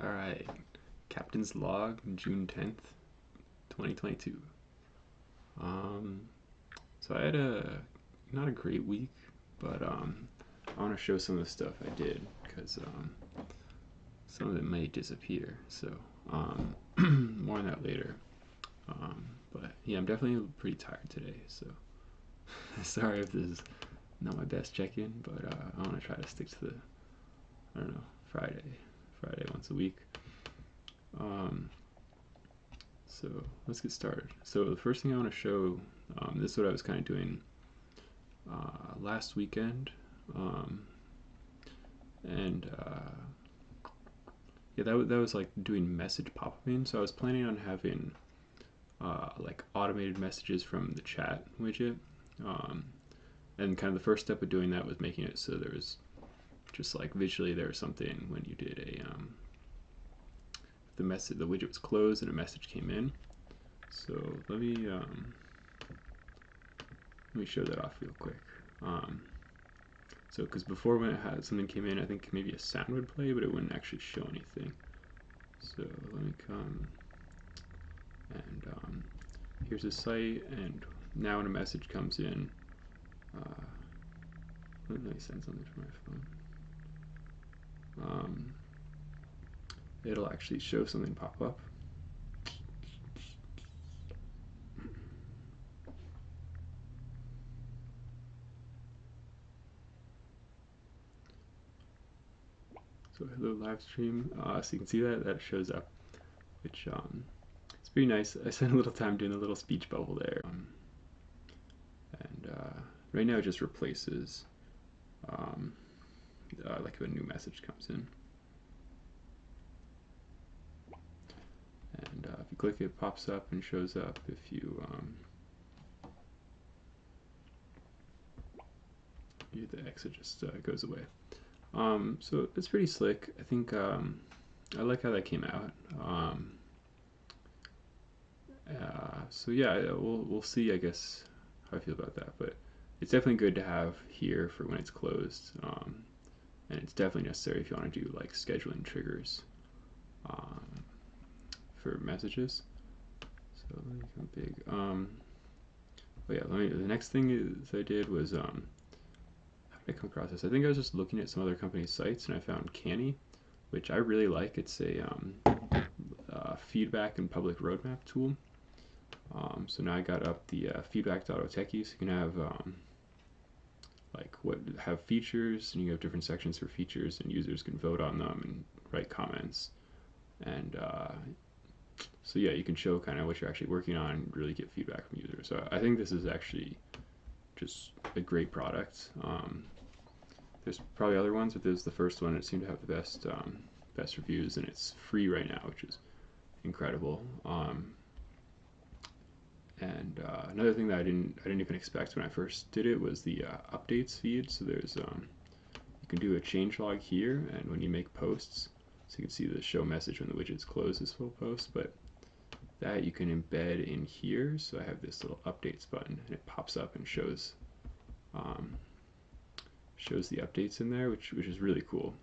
Alright, Captain's Log, June 10th, 2022. Um, so I had not a great week, but I want to show some of the stuff I did, because some of it may disappear, so um, more on that later. But yeah, I'm definitely pretty tired today, so sorry if this is not my best check-in, but I want to try to stick to the, I don't know, Friday once a week. Um, so let's get started. So the first thing I want to show, this is what I was kind of doing last weekend, um, and yeah, that was like doing message pop-uping. So I was planning on having like automated messages from the chat widget, um, and kind of the first step of doing that was making it so there was just like visually there was something when you did a the widget was closed and a message came in. So let me show that off real quick. So because before when it had something came in, I think maybe a sound would play, but it wouldn't actually show anything. So let me come and here's a site, and now when a message comes in, let me send something from my phone. It'll actually show something pop up. So hello live stream. So you can see that shows up, which it's pretty nice. I spent a little time doing a little speech bubble there, and right now it just replaces like if a new message comes in, and if you click it pops up and shows up. If you the exit just goes away. So it's pretty slick. I think I like how that came out. So yeah, we'll see, I guess, how I feel about that, but it's definitely good to have here for when it's closed, and it's definitely necessary if you want to do like scheduling triggers for messages. So let me come big. But yeah, the next thing I did was how did I come across this? I think I was just looking at some other companies' sites and I found Canny, which I really like. It's a feedback and public roadmap tool. So now I got up the feedback.otechie, so you can have like have features, and you have different sections for features, and users can vote on them and write comments. And so yeah, you can show kind of what you're actually working on and really get feedback from users. So I think this is actually just a great product. There's probably other ones, but this is the first one. It seemed to have the best reviews, and it's free right now, which is incredible. And another thing that I didn't even expect when I first did it was the updates feed. So there's you can do a changelog here, and when you make posts, so you can see the show message when the widget's closed this full post, but that you can embed in here. So I have this little updates button, and it pops up and shows the updates in there, which is really cool.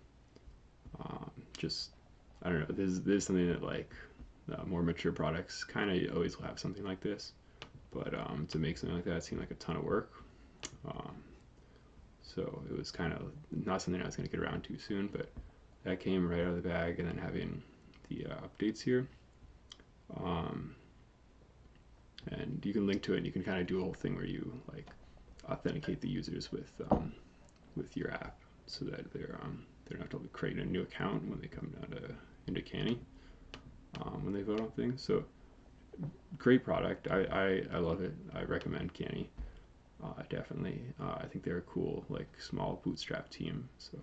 Just I don't know, this is something that like more mature products kind of always will have something like this, but to make something like that seemed like a ton of work. So it was kind of not something I was going to get around to soon, but that came right out of the bag, and then having the updates here. And you can link to it, and you can kind of do a whole thing where you like authenticate the users with your app, so that they're not totally creating a new account when they come down into Canny when they vote on things. So great product. I love it. I recommend Canny. Definitely. I think they're a cool like small bootstrap team. So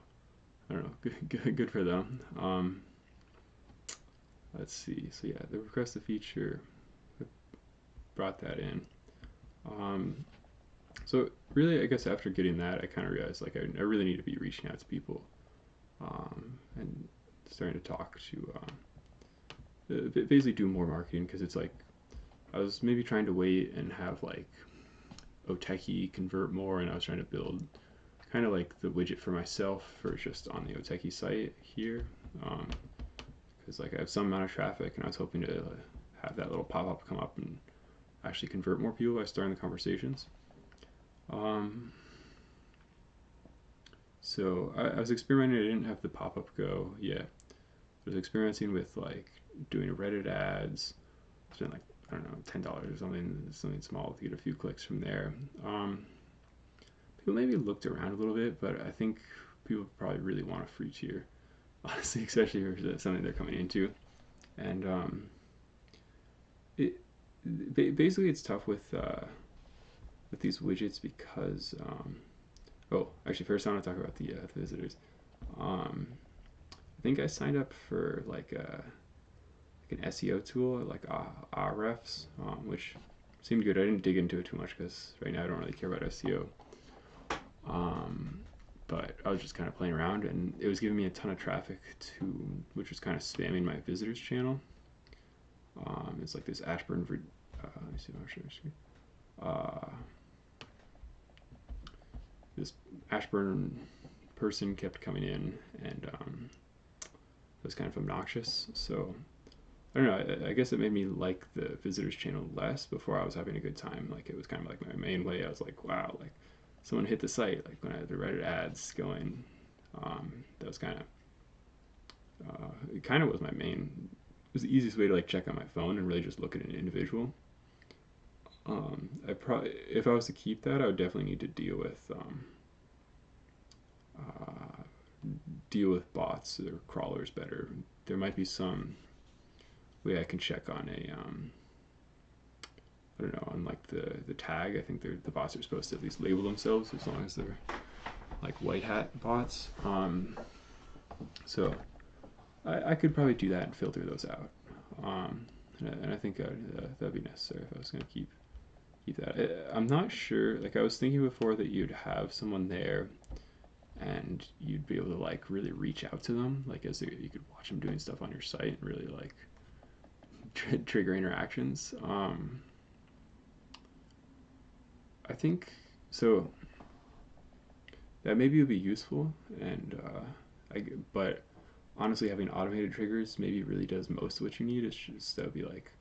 I don't know. Good for them. Let's see. So yeah, the request a feature, brought that in. So really, I guess after getting that, I kind of realized like I really need to be reaching out to people and starting to talk to basically do more marketing, because it's like I was maybe trying to wait and have like Otechie convert more, and I was trying to build kind of like the widget for myself for just on the Otechie site here, because because like I have some amount of traffic, and I was hoping to have that little pop up come up and actually convert more people by starting the conversations. Um, so I was experimenting. I didn't have the pop up go yet. I was experimenting with like doing Reddit ads. Spent like I don't know $10 or something small to get a few clicks from there. People maybe looked around a little bit, but I think people probably really want a free tier, honestly, especially if something they're coming into. And it basically it's tough with these widgets because oh, actually, first I want to talk about the visitors. Um, I think I signed up for like an SEO tool like Ahrefs, which seemed good. I didn't dig into it too much because right now I don't really care about SEO. But I was just kind of playing around, and it was giving me a ton of traffic to, which was kind of spamming my visitors channel. It's like this Ashburn. Let me see if I'm sure. This Ashburn person kept coming in, and it was kind of obnoxious. So I don't know. I guess it made me like the visitors channel less. Before I was having a good time. Like it was kind of like my main way. I was like, wow, like someone hit the site. Like when I had the Reddit ads going, that was kind of it kind of was my main. It was the easiest way to like check on my phone and really just look at an individual. I probably if I was to keep that, I would definitely need to uh, deal with bots or crawlers better. There might be some way I can check on a I don't know, on like the tag. I think the bots are supposed to at least label themselves as long as they're like white hat bots. So I could probably do that and filter those out. And I think that'd be necessary if I was going to keep that. I'm not sure. Like I was thinking before that you'd have someone there and you'd be able to like really reach out to them, like as you could watch them doing stuff on your site and really like trigger interactions. I think so. That maybe would be useful, and but honestly, having automated triggers maybe really does most of what you need. It's just that would be like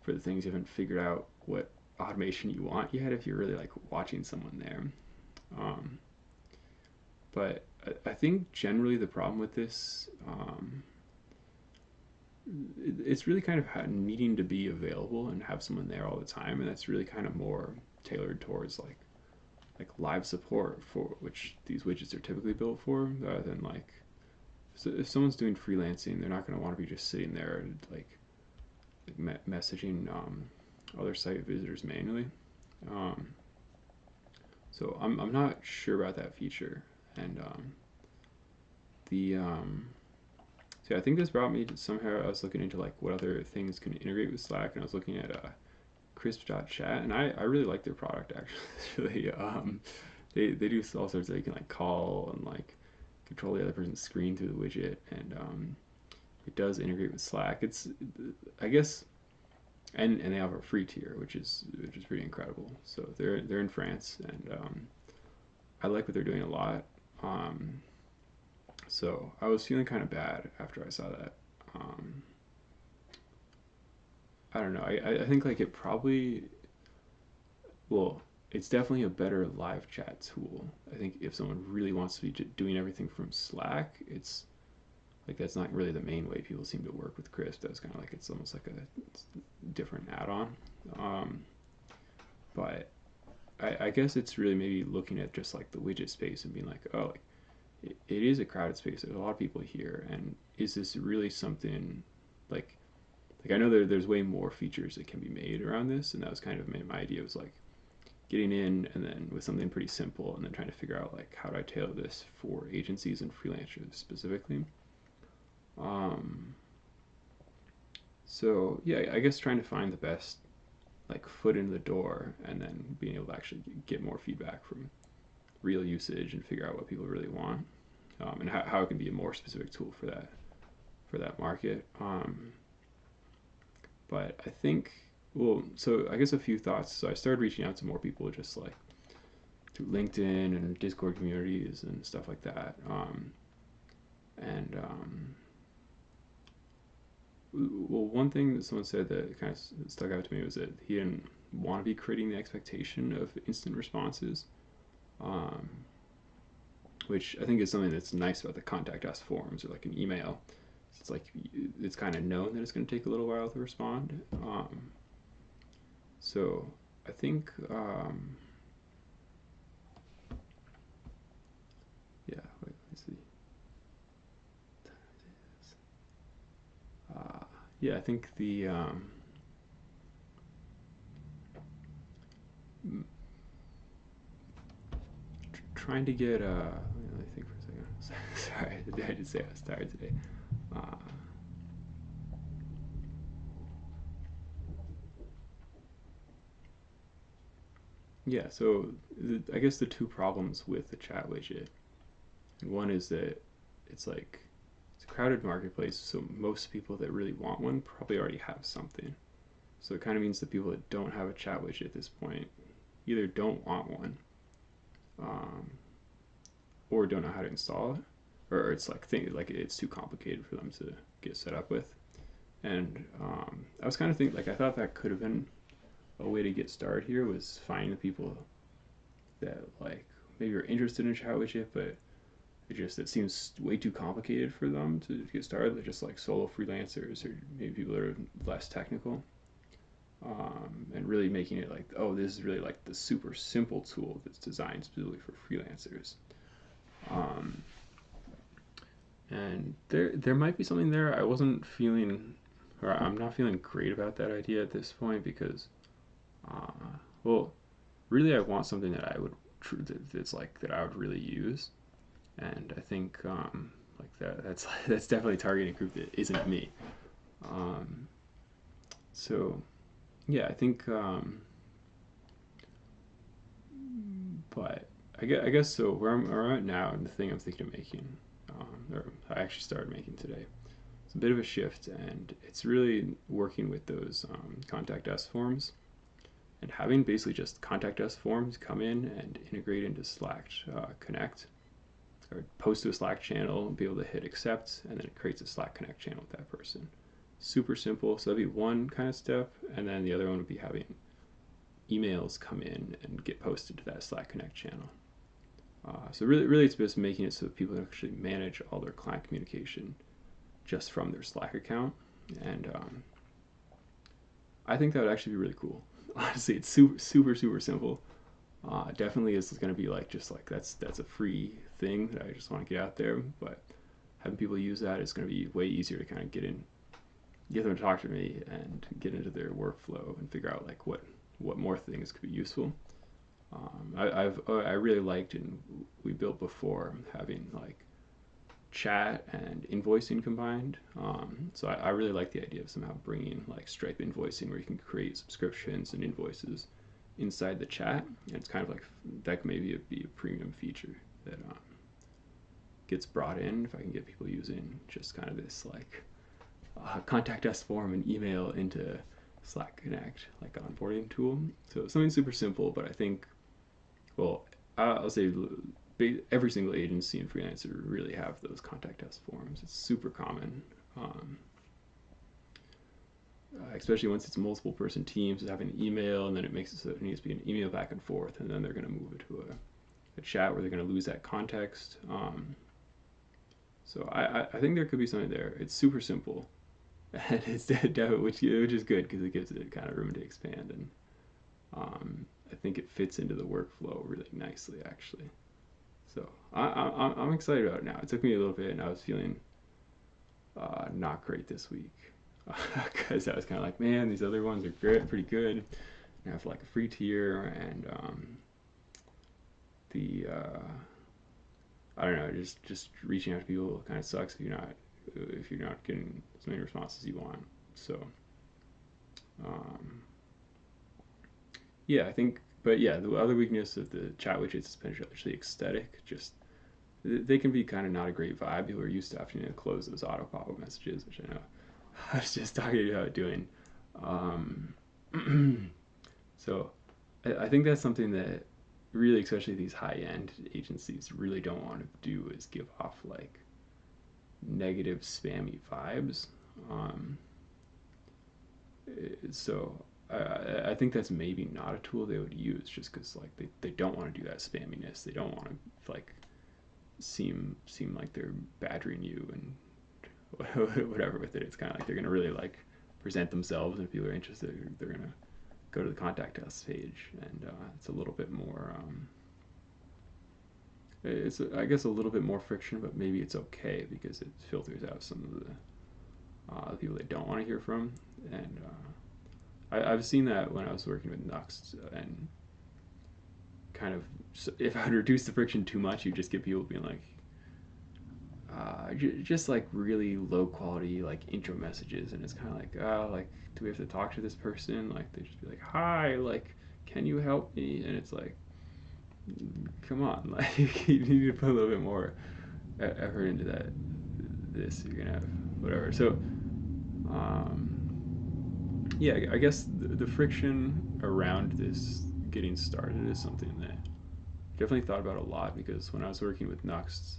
for the things you haven't figured out what automation you want yet. If you're really like watching someone there, um, but I think generally the problem with this, it's really kind of needing to be available and have someone there all the time, and that's really kind of more tailored towards like live support for which these widgets are typically built for, rather than like so if someone's doing freelancing, they're not going to want to be just sitting there and like messaging other site visitors manually. Um, so I'm not sure about that feature, and the so yeah, I think this brought me to somehow I was looking into like what other things can integrate with Slack, and I was looking at crisp.chat, and I really like their product actually. They do all sorts of, you can like call and like control the other person's screen through the widget, and it does integrate with Slack. It's I guess and they have a free tier, which is pretty incredible. So they're in France, and I like what they're doing a lot. Um, so I was feeling kind of bad after I saw that. Um, I don't know. I think like it probably well, it's definitely a better live chat tool. I think if someone really wants to be doing everything from Slack, it's like that's not really the main way people seem to work with Crisp. That's kind of like it's almost like a different add-on. Um, but I guess it's really maybe looking at just like the widget space and being like, oh, like, it is a crowded space. There's a lot of people here, and is this really something like I know there's way more features that can be made around this, and that was kind of my idea was like getting in and then with something pretty simple and then trying to figure out like how do I tailor this for agencies and freelancers specifically. Um, so yeah, I guess trying to find the best like foot in the door and then being able to actually get more feedback from real usage and figure out what people really want, and how it can be a more specific tool for that market. But I think well, so I guess a few thoughts. So I started reaching out to more people just like through LinkedIn and Discord communities and stuff like that. And Well, one thing that someone said that kind of stuck out to me was that he didn't want to be creating the expectation of instant responses, um, which I think is something that's nice about the contact us forms or like an email. It's like it's kind of known that it's going to take a little while to respond. So I think, yeah, wait, let me see. Yeah, I think the trying to get let me think for a second. Sorry, I did say I was tired today. Uh, yeah, so I guess the two problems with the chat widget, and one is that it's like it's a crowded marketplace, so most people that really want one probably already have something. So it kind of means the people that don't have a chat widget at this point either don't want one, um, or don't know how to install it, or it's like like it's too complicated for them to get set up with. And I was kind of thinking, like, I thought that could have been a way to get started here was finding the people that like maybe are interested in chat widget, but it seems way too complicated for them to get started. They're just like solo freelancers or maybe people that are less technical, and really making it like, oh, this is really like the super simple tool that's designed specifically for freelancers. Um, and there might be something there. I wasn't feeling, or I'm not feeling great about that idea at this point because, uh, well, really I want something that I would that's like that I would really use, and I think like that's that's definitely targeting a group that isn't me. Um, so yeah, I think, but I guess so. Where I'm at now, and the thing I'm thinking of making, or I actually started making today, it's a bit of a shift, and it's really working with those contact us forms and having basically just contact us forms come in and integrate into Slack Connect, or post to a Slack channel and be able to hit accept, and then it creates a Slack Connect channel with that person. Super simple. So that'd be one kind of step, and then the other one would be having emails come in and get posted to that Slack Connect channel. So really, it's just making it so that people can actually manage all their client communication just from their Slack account, and I think that would actually be really cool. Honestly, it's super simple. Definitely is going to be like just like that's a free thing that I just want to get out there, but having people use that is going to be way easier to kind of get them to talk to me and get into their workflow and figure out like what more things could be useful. I really liked, and we built before, having like chat and invoicing combined. So I really like the idea of somehow bringing like Stripe invoicing where you can create subscriptions and invoices inside the chat. And it's kind of like that could maybe be a premium feature that gets brought in if I can get people using just kind of this like contact us form and email into Slack Connect, like onboarding tool. So something super simple, but I think, well, I'll say every single agency and freelancer really have those contact us forms. It's super common, especially once it's multiple person teams having an email, and then it makes it so it needs to be an email back and forth, and then they're going to move it to a chat where they're going to lose that context. So I think there could be something there. It's super simple, and it's definitely which is good because it gives it kind of room to expand, and I think it fits into the workflow really nicely actually. So I'm excited about it now. It took me a little bit, and I was feeling not great this week because I was kind of like, man, these other ones are pretty good. And I have like a free tier, and the I don't know, just reaching out to people kind of sucks if you're not getting as many responses you want. So um, yeah, I think, but yeah, the other weakness of the chat widgets is especially aesthetic. Just they can be kind of not a great vibe. People are used to having to close those auto pop-up messages, which I know I was just talking about doing. Um, so I think that's something that really, especially these high-end agencies, really don't want to do is give off like negative spammy vibes. Um, So I think that's maybe not a tool they would use just because like they don't want to do that spamminess. They don't want to like seem like they're badgering you and whatever with it. It's kind of like they're gonna really like present themselves, and if people are interested, they're gonna go to the contact us page, and it's a little bit more. It's I guess a little bit more friction, but maybe it's okay because it filters out some of the people they don't want to hear from, and I've seen that when I was working with Nuxt, and kind of if I'd reduce the friction too much, you just get people being like, just like really low quality like intro messages, and it's kind of like, like do we have to talk to this person? Like they just be like, hi, like can you help me? And it's like, come on, like you need to put a little bit more effort into that. This you're gonna have whatever. So yeah, I guess the friction around this getting started is something that I definitely thought about a lot because when I was working with Nuxt,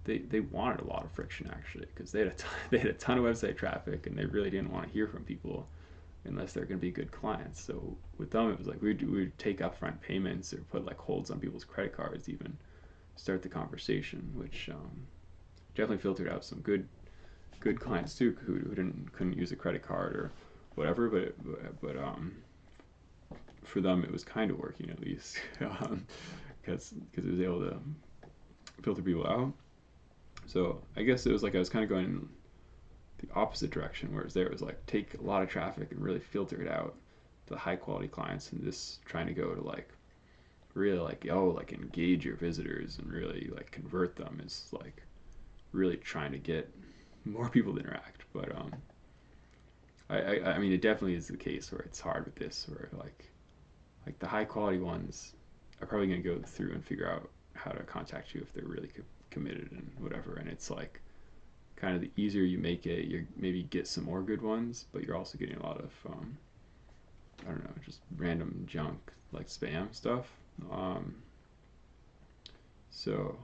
they wanted a lot of friction actually because they had a ton of website traffic and they really didn't want to hear from people unless they're going to be good clients. So with them, it was like we'd take upfront payments or put like holds on people's credit cards, to even start the conversation, which definitely filtered out some good clients too who couldn't use a credit card or whatever. But for them, it was kind of working at least because it was able to filter people out. So I guess it was like I was kind of going the opposite direction, whereas there was like take a lot of traffic and really filter it out to high quality clients, and just trying to go to like really like like engage your visitors and really like convert them is like really trying to get more people to interact. But I mean it definitely is the case where it's hard with this, where like the high quality ones are probably going to go through and figure out how to contact you if they're really committed and whatever, and it's like kind of the easier you make it, you maybe get some more good ones, but you're also getting a lot of I don't know, just random junk like spam stuff. Um, so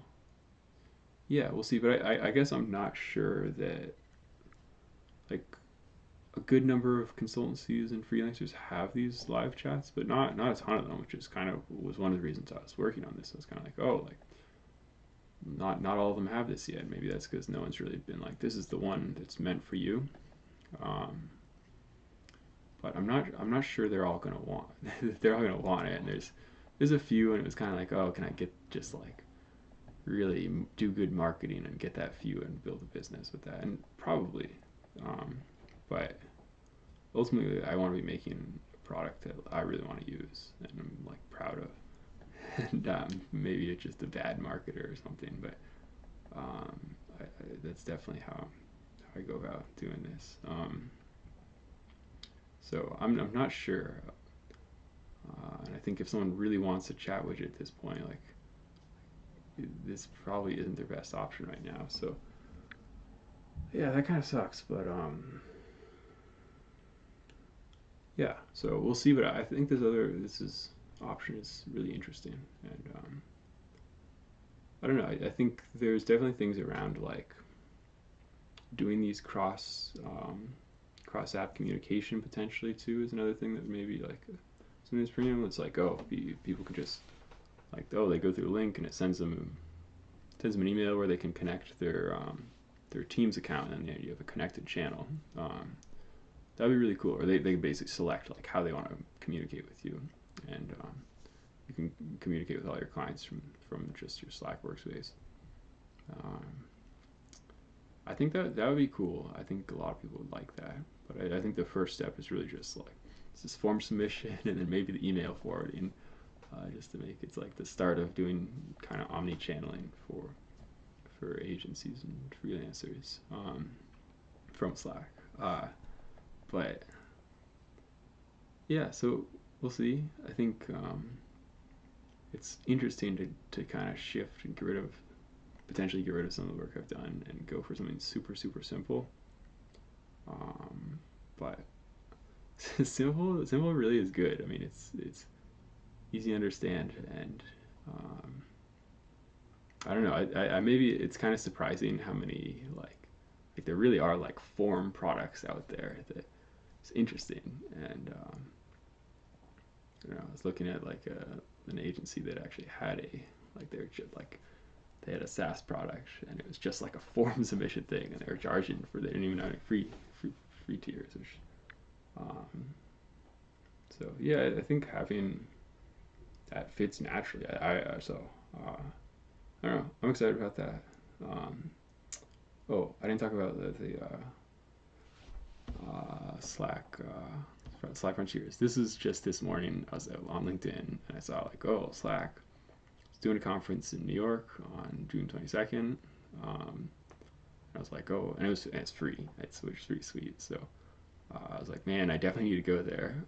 yeah, we'll see. But I guess I'm not sure that like a good number of consultancies and freelancers have these live chats, but not a ton of them, which is kind of was one of the reasons I was working on this. I was kind of like, oh, like not all of them have this yet. Maybe that's because no one's really been like, this is the one that's meant for you. Um, but I'm not sure they're all gonna want they're all gonna want it. And there's a few, and it was kind of like, oh, can I get just like really do good marketing and get that few and build a business with that? And probably, um, but ultimately, I want to be making a product that I really want to use and I'm like proud of. And maybe it's just a bad marketer or something, but that's definitely how I go about doing this. So I'm not sure, and I think if someone really wants a chat widget at this point, like this probably isn't their best option right now. So yeah, that kind of sucks, but yeah. So we'll see. But I think this is option is really interesting, and I don't know. I think there's definitely things around like doing these cross app communication potentially too is another thing that maybe like something's premium. It's like, oh, people could just like, oh, they go through a link and it sends them an email where they can connect their Teams account, and then you have a connected channel. That'd be really cool. Or they basically select like how they want to communicate with you, and you can communicate with all your clients from just your Slack workspace. Um, I think that would be cool. I think a lot of people would like that. But I think the first step is really just like this form submission and then maybe the email forwarding, just to make it's like the start of doing kind of omni-channeling for agencies and freelancers from Slack. But yeah, so we'll see. I think it's interesting to kind of shift and potentially get rid of some of the work I've done and go for something super super simple. But simple really is good. I mean, it's easy to understand, and I don't know. I maybe it's kind of surprising how many like like there really are like form products out there that it's interesting. And I was looking at like an agency that actually had a like they were just like they had a SaaS product and it was just like a form submission thing, and they were charging for they didn't even have any free tiers. Which, um, so yeah, I think having that fits naturally. Uh, I don't know. I'm excited about that. Um, I didn't talk about the Slack Frontiers. This is just this morning. I was on LinkedIn and I saw like, oh, Slack is doing a conference in New York on June 22nd. I was like, oh, and it's free. Which is pretty sweet. So I was like, man, I definitely need to go there.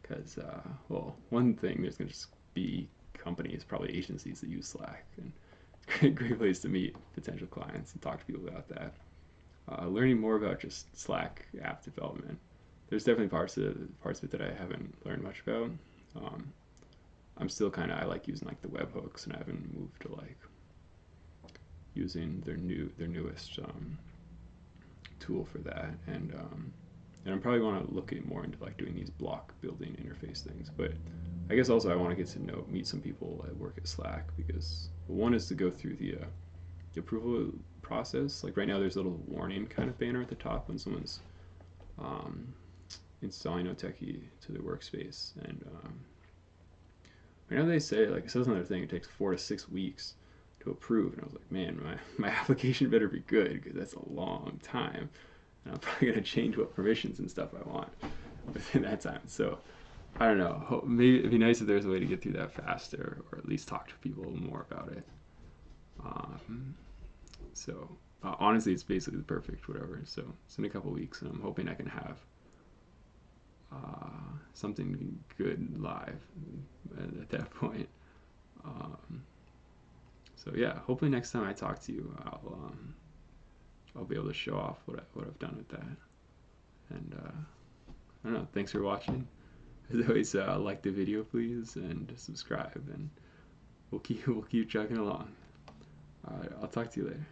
Because well, one thing, there's gonna just be companies, probably agencies that use Slack, and great place to meet potential clients and talk to people about that. Learning more about just Slack app development. There's definitely parts of it that I haven't learned much about. Um, I'm still kind of I like using like the webhooks, and I haven't moved to like using their newest tool for that. And I'm probably want to look at more into like doing these block building interface things. But I guess also I want to get to meet some people at work at Slack, because one is to go through the approval process. Like right now, there's a little warning kind of banner at the top when someone's um, installing Oteki to their workspace. And right now they say, like it says on their thing, it takes 4 to 6 weeks to approve. And I was like, man, my application better be good, because that's a long time. And I'm probably gonna change what permissions and stuff I want within that time. So I don't know. Maybe it'd be nice if there's a way to get through that faster, or at least talk to people more about it. Um, so honestly, it's basically the perfect whatever. So it's in a couple weeks, and I'm hoping I can have something good live at that point. Um, so yeah, hopefully next time I talk to you, I'll be able to show off what I've done with that. And I don't know. Thanks for watching. As always, like the video, please, and subscribe, and we'll keep chugging along. All right, I'll talk to you later.